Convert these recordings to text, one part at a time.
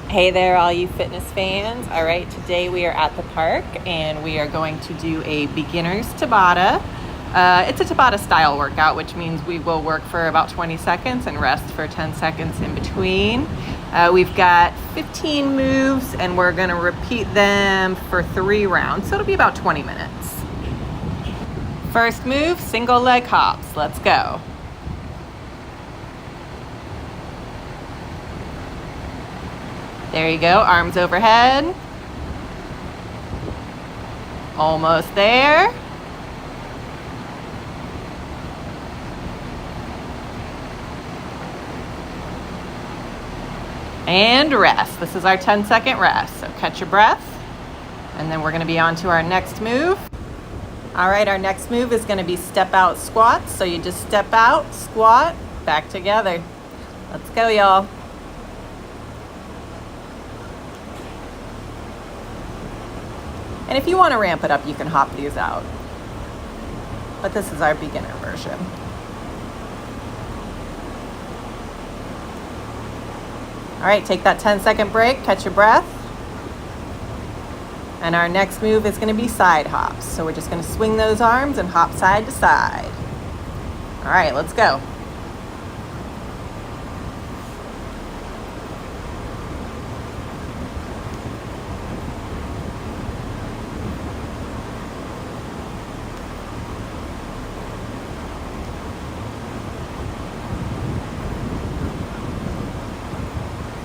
Hey there, all you fitness fans. All right, today we are at the park and we are going to do a beginner's Tabata. It's a Tabata-style workout, which means we will work for about 20 seconds and rest for 10 seconds in between. We've got 15 moves and we're going to repeat them for 3 rounds, so it'll be about 20 minutes. First move, single leg hops. Let's go. There you go, arms overhead. Almost there. And rest. This is our 10-second rest. So catch your breath. And then we're gonna be on to our next move. All right, our next move is gonna be step out squats. So you just step out, squat, back together. Let's go, y'all. And if you want to ramp it up, you can hop these out. But this is our beginner version. All right, take that 10-second break, catch your breath. And our next move is going to be side hops. So we're just going to swing those arms and hop side to side. All right, let's go.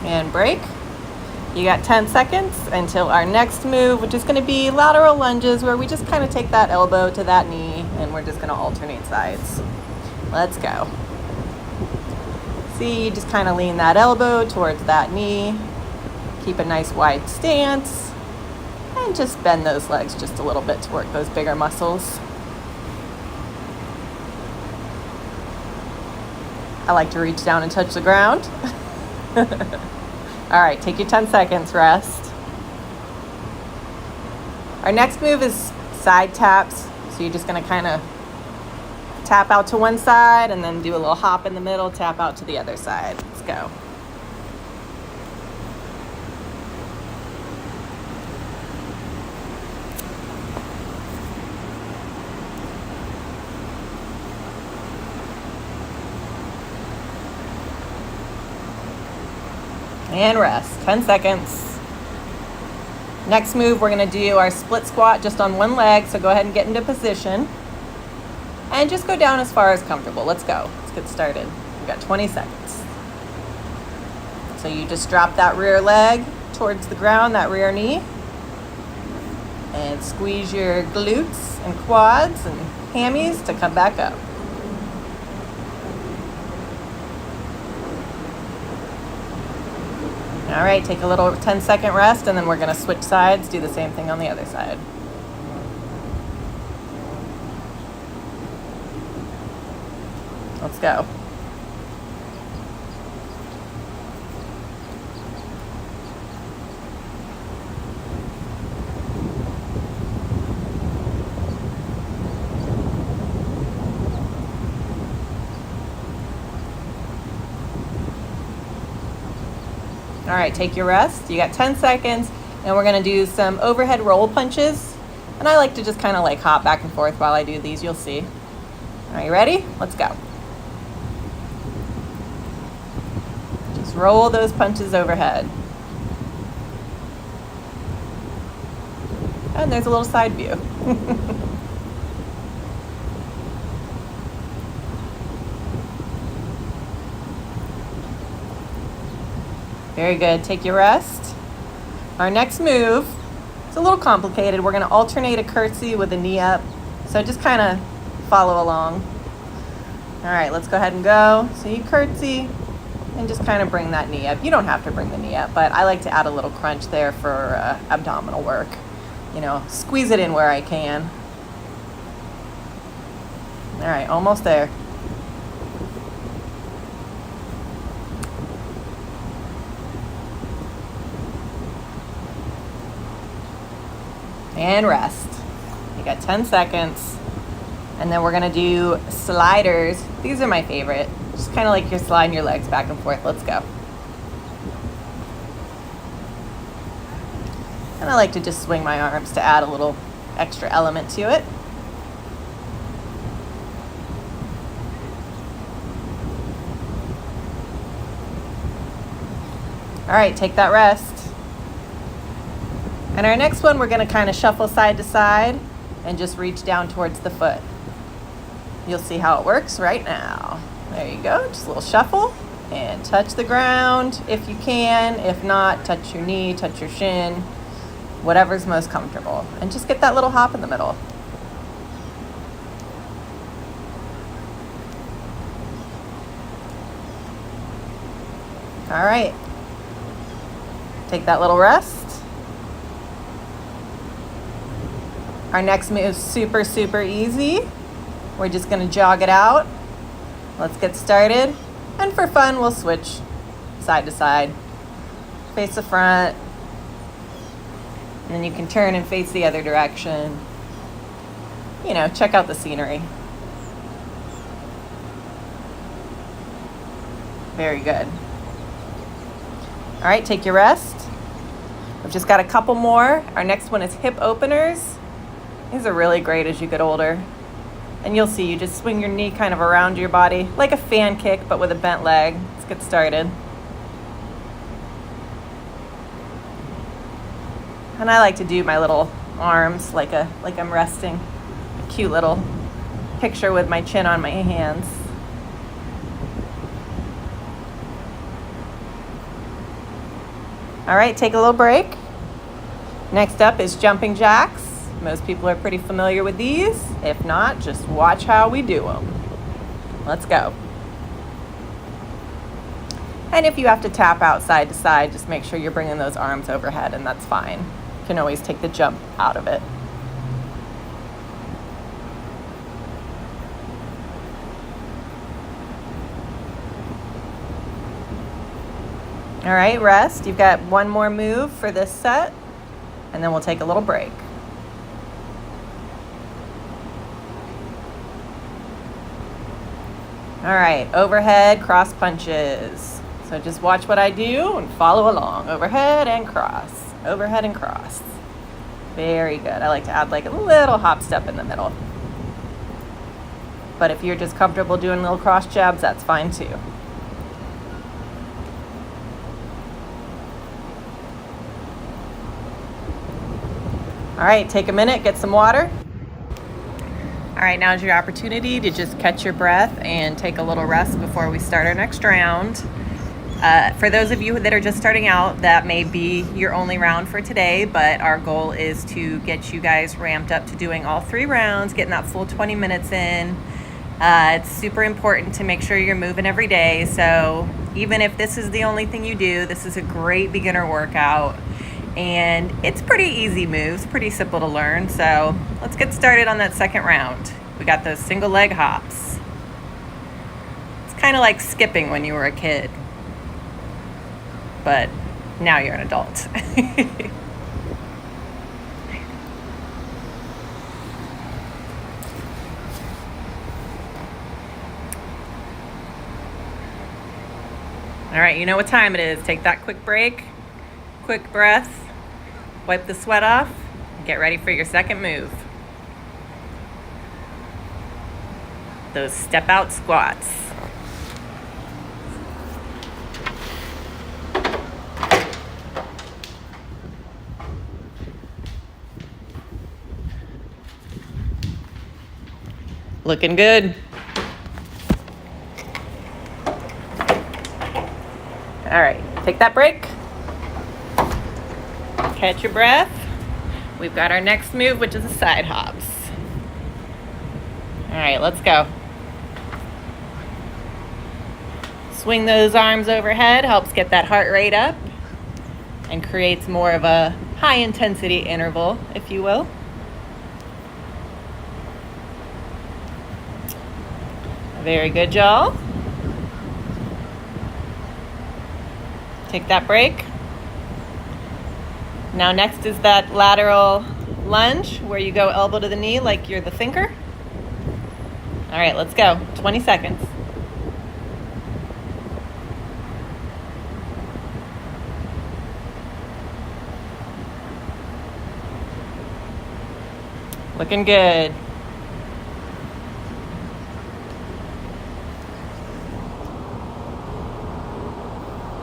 And break. You got 10 seconds until our next move, which is going to be lateral lunges, where we just kind of take that elbow to that knee and we're just going to alternate sides. Let's go. See, you just kind of lean that elbow towards that knee, keep a nice wide stance, and just bend those legs just a little bit to work those bigger muscles. I like to reach down and touch the ground. All right, take your 10 seconds, rest. Our next move is side taps. So you're just gonna kind of tap out to one side and then do a little hop in the middle, tap out to the other side. Let's go. And rest, 10 seconds. Next move, we're gonna do our split squat just on one leg, so go ahead and get into position. And just go down as far as comfortable. Let's go, let's get started. We've got 20 seconds. So you just drop that rear leg towards the ground, that rear knee, and squeeze your glutes and quads and hammies to come back up. All right, take a little 10-second rest, and then we're gonna switch sides, do the same thing on the other side. Let's go. All right, take your rest. You got 10 seconds, and we're gonna do some overhead roll punches. And I like to just kind of like hop back and forth while I do these, you'll see. Are you ready? Let's go. Just roll those punches overhead. And there's a little side view. Very good, take your rest. Our next move, it's a little complicated. We're gonna alternate a curtsy with a knee up. So just kind of follow along. All right, let's go ahead and go. So you curtsy and just kind of bring that knee up. You don't have to bring the knee up, but I like to add a little crunch there for abdominal work. You know, squeeze it in where I can. All right, almost there. And rest. You got 10 seconds. And then we're gonna do sliders. These are my favorite. Just kind of like you're sliding your legs back and forth. Let's go. And I like to just swing my arms to add a little extra element to it. All right, take that rest. And our next one, we're gonna kind of shuffle side to side and just reach down towards the foot. You'll see how it works right now. There you go, just a little shuffle and touch the ground if you can. If not, touch your knee, touch your shin, whatever's most comfortable. And just get that little hop in the middle. All right, take that little rest. Our next move is super, super easy. We're just gonna jog it out. Let's get started. And for fun, we'll switch side to side. Face the front. And then you can turn and face the other direction. You know, check out the scenery. Very good. All right, take your rest. We've just got a couple more. Our next one is hip openers. These are really great as you get older. And you'll see, you just swing your knee kind of around your body, like a fan kick, but with a bent leg. Let's get started. And I like to do my little arms like I'm resting. A cute little picture with my chin on my hands. All right, take a little break. Next up is jumping jacks. Most people are pretty familiar with these. If not, just watch how we do them. Let's go. And if you have to tap out side to side, just make sure you're bringing those arms overhead, and that's fine. You can always take the jump out of it. All right, rest. You've got one more move for this set, and then we'll take a little break. All right, overhead cross punches. So just watch what I do and follow along. Overhead and cross, overhead and cross. Very good. I like to add like a little hop step in the middle. But if you're just comfortable doing little cross jabs, that's fine too. All right, take a minute, get some water. All right, now's your opportunity to just catch your breath and take a little rest before we start our next round. For those of you that are just starting out, that may be your only round for today, but our goal is to get you guys ramped up to doing all 3 rounds, getting that full 20 minutes in. It's super important to make sure you're moving every day. So even if this is the only thing you do, this is a great beginner workout. And it's pretty easy moves, pretty simple to learn. So let's get started on that second round. We got those single leg hops. It's kind of like skipping when you were a kid, but now you're an adult. All right, you know what time it is. Take that quick break, quick breath, wipe the sweat off, and get ready for your second move. Those step out squats. Looking good. All right, take that break. Catch your breath. We've got our next move, which is a side hops. All right, let's go. Swing those arms overhead, helps get that heart rate up and creates more of a high intensity interval, if you will. Very good, y'all. Take that break. Now next is that lateral lunge where you go elbow to the knee like you're the thinker. All right, let's go. 20 seconds. Looking good.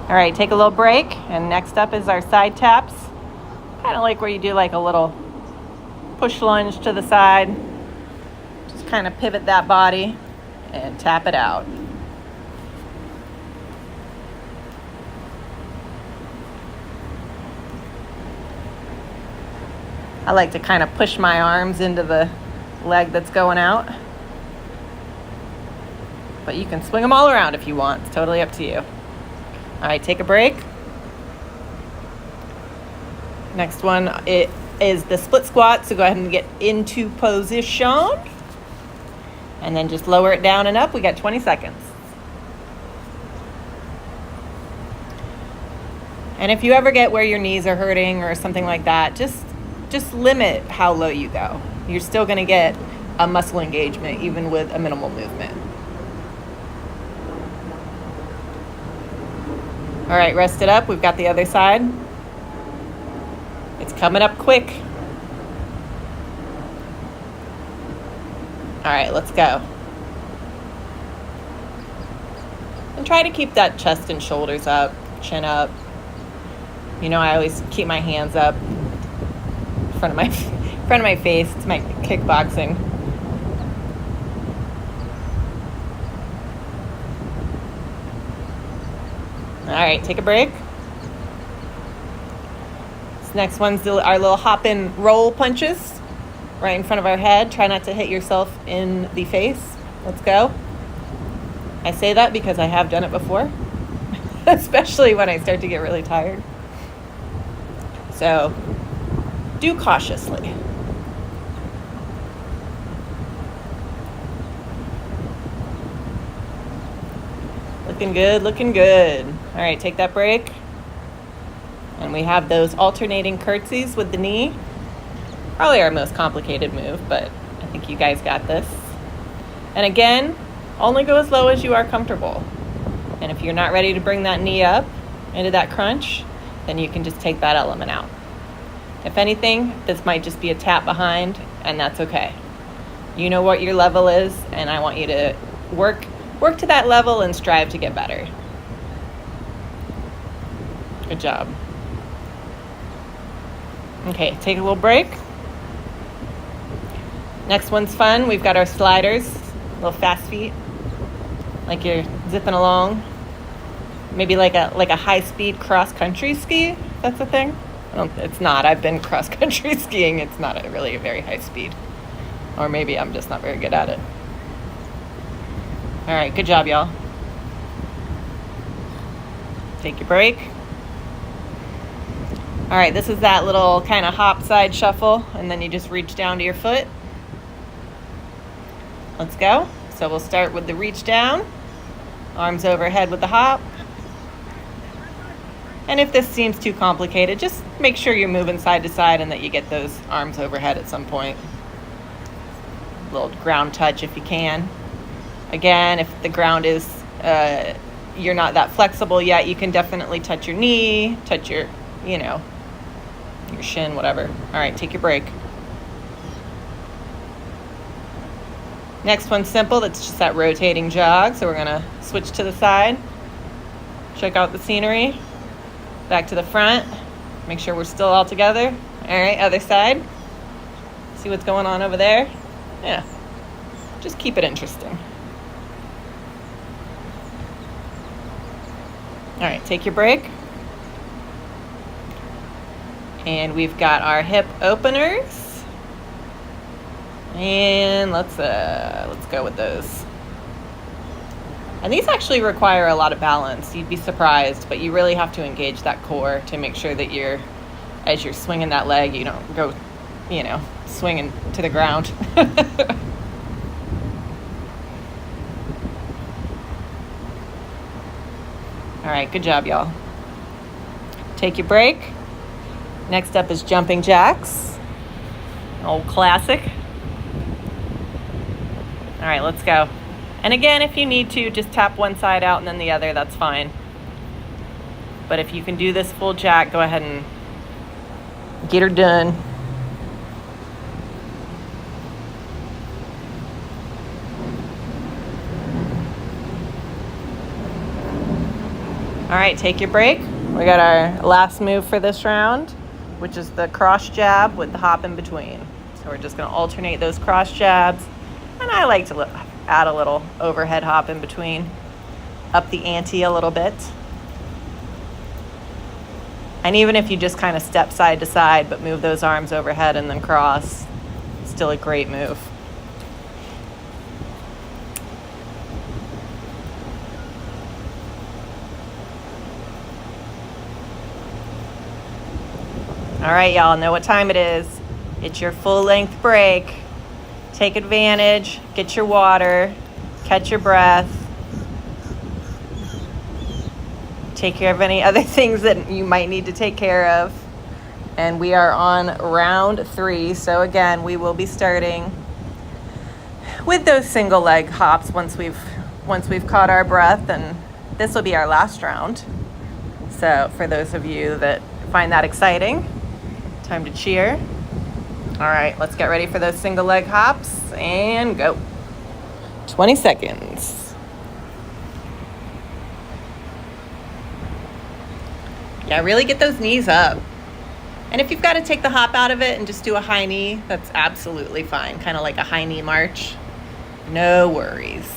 All right, take a little break, and next up is our side taps. Kind of like where you do like a little push lunge to the side. Just kind of pivot that body and tap it out. I like to kind of push my arms into the leg that's going out. But you can swing them all around if you want. It's totally up to you. All right, take a break. Next one, it is the split squat. So go ahead and get into position. And then just lower it down and up. We got 20 seconds. And if you ever get where your knees are hurting or something like that, just limit how low you go. You're still going to get a muscle engagement even with a minimal movement. All right, rest it up. We've got the other side. It's coming up quick. All right, let's go. And try to keep that chest and shoulders up, chin up. You know, I always keep my hands up in front of my face. It's my kickboxing. All right, take a break. This next one's our little hop and roll punches right in front of our head. Try not to hit yourself in the face. Let's go. I say that because I have done it before, especially when I start to get really tired. So do cautiously. Looking good, looking good. All right, take that break. And we have those alternating curtsies with the knee. Probably our most complicated move, but I think you guys got this. And again, only go as low as you are comfortable. And if you're not ready to bring that knee up into that crunch, then you can just take that element out. If anything, this might just be a tap behind, and that's okay. You know what your level is, and I want you to work to that level and strive to get better. Good job. Okay, take a little break. Next one's fun. We've got our sliders, little fast feet, like you're zipping along. Maybe like a high-speed cross-country ski, if that's a thing. It's not. I've been cross-country skiing. It's not really a very high speed. Or maybe I'm just not very good at it. All right, good job, y'all. Take your break. All right, this is that little kind of hop side shuffle, and then you just reach down to your foot. Let's go. So we'll start with the reach down, arms overhead with the hop. And if this seems too complicated, just make sure you're moving side to side and that you get those arms overhead at some point. A little ground touch if you can. Again, if the ground is, you're not that flexible yet, you can definitely touch your knee, touch your, your shin, whatever. All right, take your break. Next one's simple. That's just that rotating jog. So we're going to switch to the side. Check out the scenery. Back to the front. Make sure we're still all together. All right, other side. See what's going on over there? Yeah. Just keep it interesting. All right, take your break. And we've got our hip openers. And let's go with those. And these actually require a lot of balance. You'd be surprised, but you really have to engage that core to make sure that as you're swinging that leg, you don't go, swinging to the ground. All right, good job, y'all. Take your break. Next up is jumping jacks. Old classic. All right, let's go. And again, if you need to, just tap one side out and then the other, that's fine. But if you can do this full jack, go ahead and get her done. All right, take your break. We got our last move for this round, which is the cross jab with the hop in between. So we're just gonna alternate those cross jabs. And I like to add a little overhead hop in between, up the ante a little bit. And even if you just kind of step side to side, but move those arms overhead and then cross, still a great move. All right, y'all know what time it is. It's your full length break. Take advantage, get your water, catch your breath. Take care of any other things that you might need to take care of. And we are on round 3. So again, we will be starting with those single leg hops once we've caught our breath, and this will be our last round. So for those of you that find that exciting, time to cheer. All right, let's get ready for those single leg hops and go. 20 seconds. Yeah, really get those knees up. And if you've got to take the hop out of it and just do a high knee, that's absolutely fine. Kind of like a high knee march. No worries.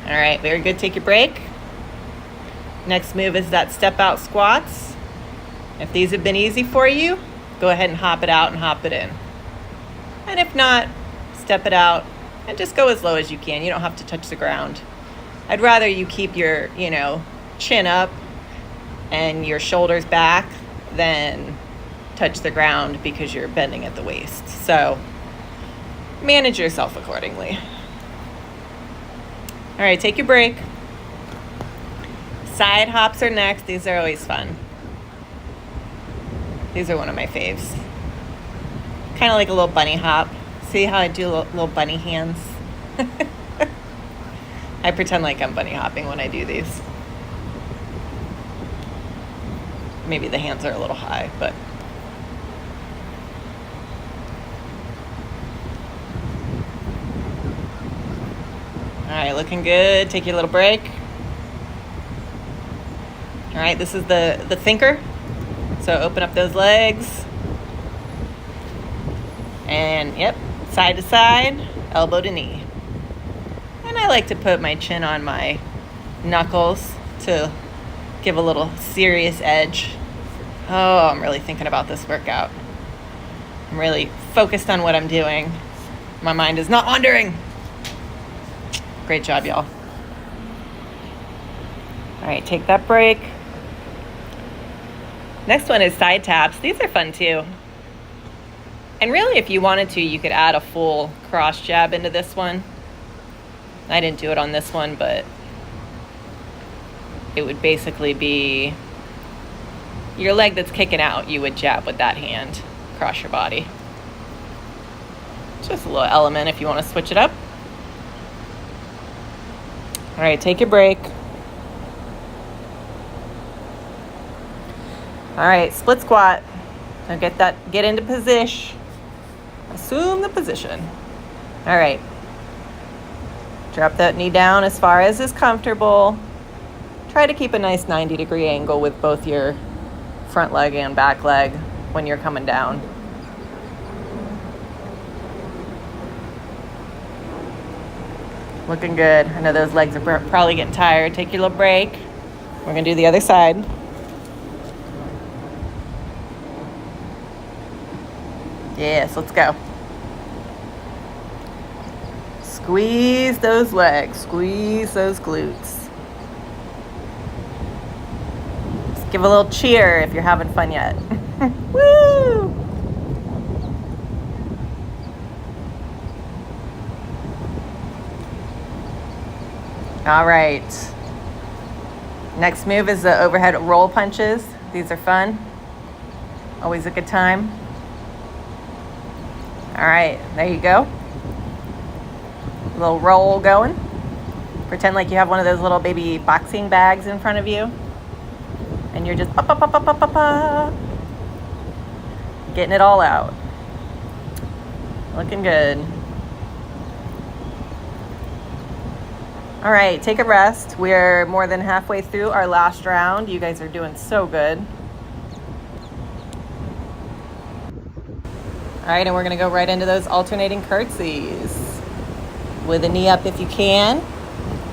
All right, very good. Take your break. Next move is that step out squats. If these have been easy for you, go ahead and hop it out and hop it in. And if not, step it out and just go as low as you can. You don't have to touch the ground. I'd rather you keep your, chin up and your shoulders back than touch the ground because you're bending at the waist. So manage yourself accordingly. All right, take your break. Side hops are next. These are always fun. These are one of my faves. Kind of like a little bunny hop. See how I do little bunny hands? I pretend like I'm bunny hopping when I do these. Maybe the hands are a little high, but. All right, looking good. Take your little break. All right, this is the thinker. So open up those legs. And yep, side to side, elbow to knee. And I like to put my chin on my knuckles to give a little serious edge. Oh, I'm really thinking about this workout. I'm really focused on what I'm doing. My mind is not wandering. Great job, y'all. All right, take that break. Next one is side taps. These are fun too. And really, if you wanted to, you could add a full cross jab into this one. I didn't do it on this one, but it would basically be your leg that's kicking out, you would jab with that hand across your body. Just a little element if you want to switch it up. All right, take your break. All right, split squat. So get into position. Assume the position. All right. Drop that knee down as far as is comfortable. Try to keep a nice 90-degree angle with both your front leg and back leg when you're coming down. Looking good. I know those legs are probably getting tired. Take your little break. We're going to do the other side. Yes, let's go. Squeeze those legs. Squeeze those glutes. Just give a little cheer if you're having fun yet. Woo! All right. Next move is the overhead roll punches. These are fun. Always a good time. All right, there you go. A little roll going. Pretend like you have one of those little baby boxing bags in front of you. And you're just getting it all out. Looking good. All right, take a rest. We're more than halfway through our last round. You guys are doing so good. All right, and we're gonna go right into those alternating curtsies. With a knee up if you can.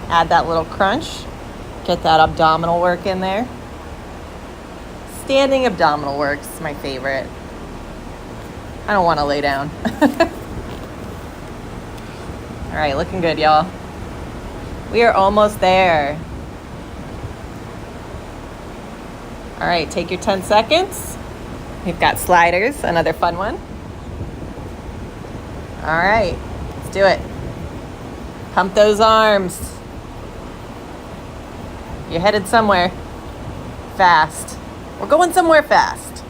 Add that little crunch. Get that abdominal work in there. Standing abdominal work's my favorite. I don't want to lay down. All right, looking good, y'all. We are almost there. All right, take your 10 seconds. We've got sliders, another fun one. All right, let's do it. Pump those arms. You're headed somewhere fast. We're going somewhere fast.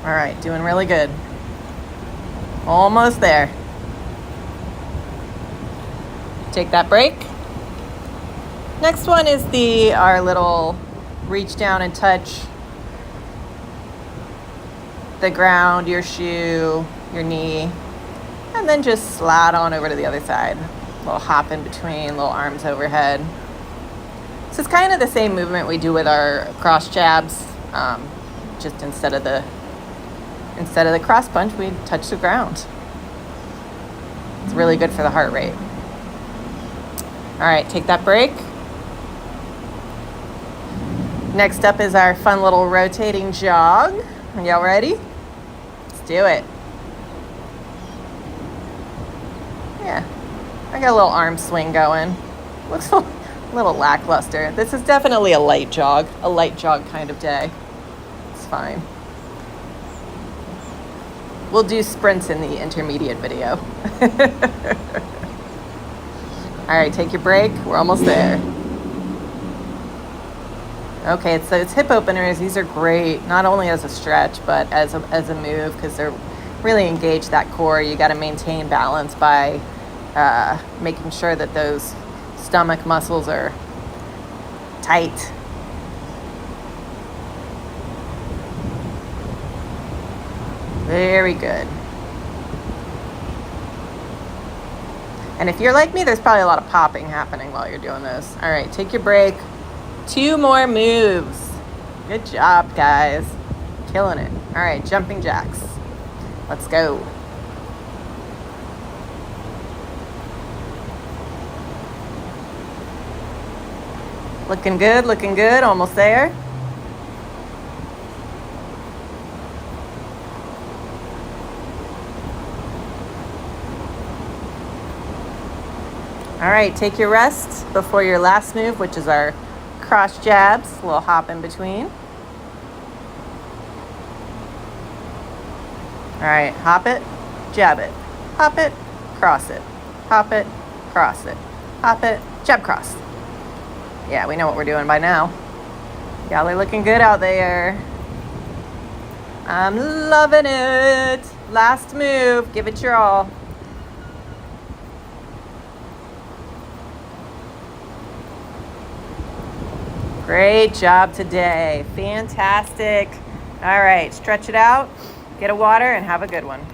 All right, doing really good. Almost there. Take that break. Next one is our little reach down and touch the ground, your shoe, your knee, and then just slide on over to the other side. A little hop in between, little arms overhead. So it's kind of the same movement we do with our cross jabs. Just instead of the cross punch, we touch the ground. It's really good for the heart rate. All right, take that break. Next up is our fun little rotating jog. Are y'all ready? Let's do it. Yeah, I got a little arm swing going. Looks a little lackluster. This is definitely a light jog kind of day. It's fine. We'll do sprints in the intermediate video. All right, take your break. We're almost there. Okay, so it's hip openers. These are great, not only as a stretch, but as a move, because they're really engage that core. You got to maintain balance by making sure that those stomach muscles are tight. Very good. And if you're like me, there's probably a lot of popping happening while you're doing this. All right, take your break. 2 more moves. Good job, guys. Killing it. All right, jumping jacks. Let's go. Looking good, looking good. Almost there. All right, take your rest before your last move, which is our cross jabs. A little hop in between. All right, hop it, jab it, hop it, cross it, hop it, cross it, hop it, jab cross. Yeah, we know what we're doing by now. Y'all are looking good out there. I'm loving it. Last move, give it your all. Great job today. Fantastic. All right, stretch it out, get a water, and have a good one.